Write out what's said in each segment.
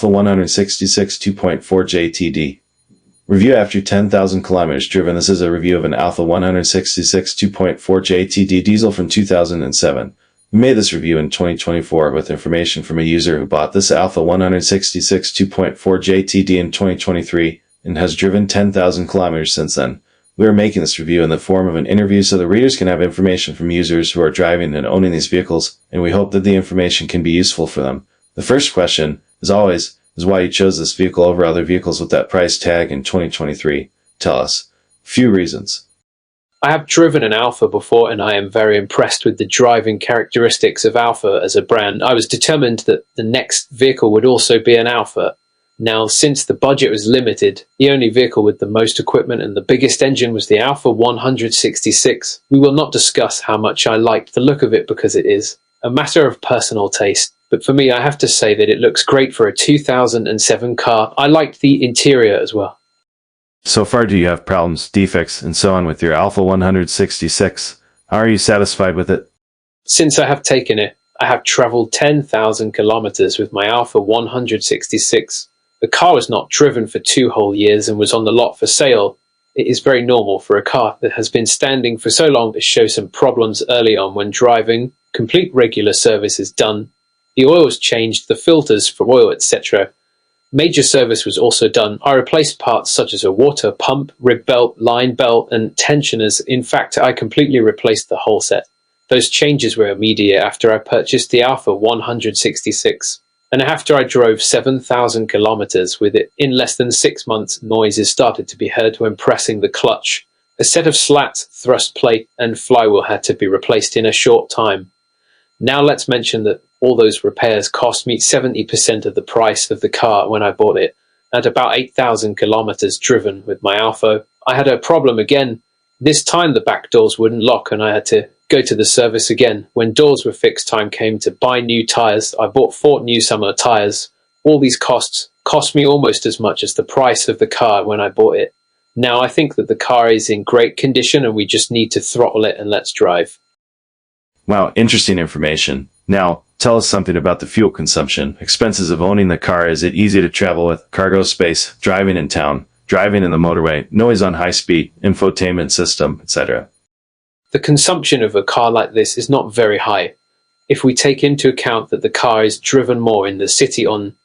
Alfa 166 2.4 JTD. Review after 10,000 kilometers driven. This is a review of an Alfa 166 2.4 JTD diesel from 2007. We made this review in 2024 with information from a user who bought this Alfa 166 2.4 JTD in 2023 and has driven 10,000 kilometers since then. We are making this review in the form of an interview so the readers can have information from users who are driving and owning these vehicles, and we hope that the information can be useful for them. The first question, as always, is why you chose this vehicle over other vehicles with that price tag in 2023. Tell us. Few reasons. I have driven an Alfa before and I am very impressed with the driving characteristics of Alfa as a brand. I was determined that the next vehicle would also be an Alfa. Now, since the budget was limited, the only vehicle with the most equipment and the biggest engine was the Alfa 166. We will not discuss how much I liked the look of it because it is a matter of personal taste. But for me, I have to say that it looks great for a 2007 car. I liked the interior as well. So far, do you have problems, defects, and so on with your Alfa 166? How are you satisfied with it? Since I have taken it, I have traveled 10,000 kilometers with my Alfa 166. The car was not driven for 2 whole years and was on the lot for sale. It is very normal for a car that has been standing for so long to show some problems early on when driving. Complete regular service is done. The oil was changed, the filters for oil, etc. Major service was also done. I replaced parts such as a water pump, rib belt, line belt, and tensioners. In fact, I completely replaced the whole set. Those changes were immediate after I purchased the Alfa 166. And after I drove 7,000 kilometers with it, in less than 6 months, noises started to be heard when pressing the clutch. A set of slats, thrust plate, and flywheel had to be replaced in a short time. Now let's mention that all those repairs cost me 70% of the price of the car when I bought it. At about 8,000 kilometers driven with my Alfa, I had a problem again. This time the back doors wouldn't lock and I had to go to the service again. When doors were fixed, time came to buy new tires. I bought 4 new summer tires. All these costs cost me almost as much as the price of the car when I bought it. Now I think that the car is in great condition and we just need to throttle it and let's drive. Wow, interesting information. Now, tell us something about the fuel consumption, expenses of owning the car. Is it easy to travel with, cargo space, driving in town, driving in the motorway, noise on high speed, infotainment system, etc.? The consumption of a car like this is not very high. If we take into account that the car is driven more in the city on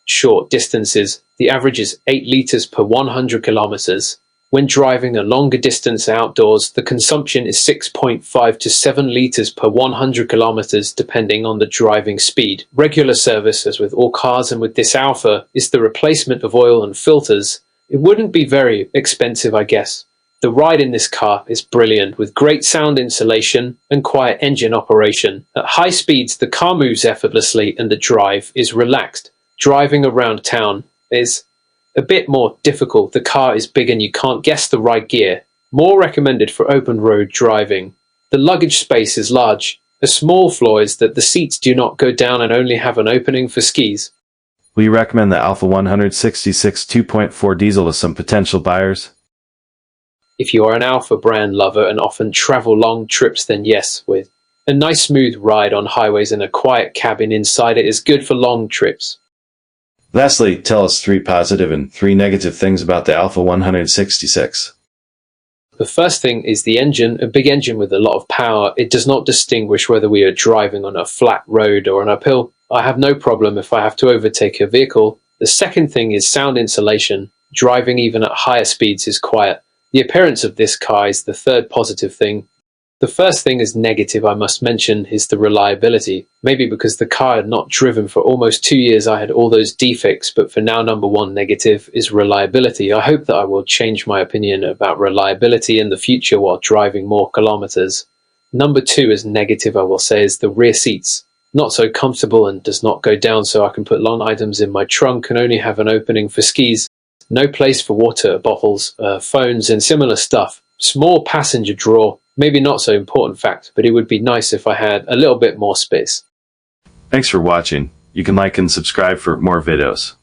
short distances, the average is 8 liters per 100 kilometers. When driving a longer distance outdoors, the consumption is 6.5 to 7 liters per 100 kilometers depending on the driving speed. Regular service, as with all cars and with this Alfa, is the replacement of oil and filters. It wouldn't be very expensive, I guess. The ride in this car is brilliant, with great sound insulation and quiet engine operation. At high speeds, the car moves effortlessly and the drive is relaxed. Driving around town is a bit more difficult. The car is big and you can't guess the right gear. More recommended for open road driving. The luggage space is large. A small flaw is that the seats do not go down and only have an opening for skis. Will you recommend the Alfa 166 2.4 diesel to some potential buyers? If you are an Alfa brand lover and often travel long trips, then yes, with a nice smooth ride on highways and a quiet cabin inside it is good for long trips. Lastly, tell us 3 positive and 3 negative things about the Alfa 166. The first thing is the engine, a big engine with a lot of power. It does not distinguish whether we are driving on a flat road or an uphill. I have no problem if I have to overtake a vehicle. The second thing is sound insulation. Driving even at higher speeds is quiet. The appearance of this car is the third positive thing. The first thing is negative I must mention is the reliability. Maybe because the car had not driven for almost 2 years I had all those defects, but for now number 1 negative is reliability. I hope that I will change my opinion about reliability in the future while driving more kilometers. Number 2 is negative I will say is the rear seats. Not so comfortable and does not go down so I can put long items in my trunk and only have an opening for skis. No place for water bottles, phones and similar stuff. Small passenger drawer. Maybe not so important fact, but it would be nice if I had a little bit more space. Thanks for watching. You can like and subscribe for more videos.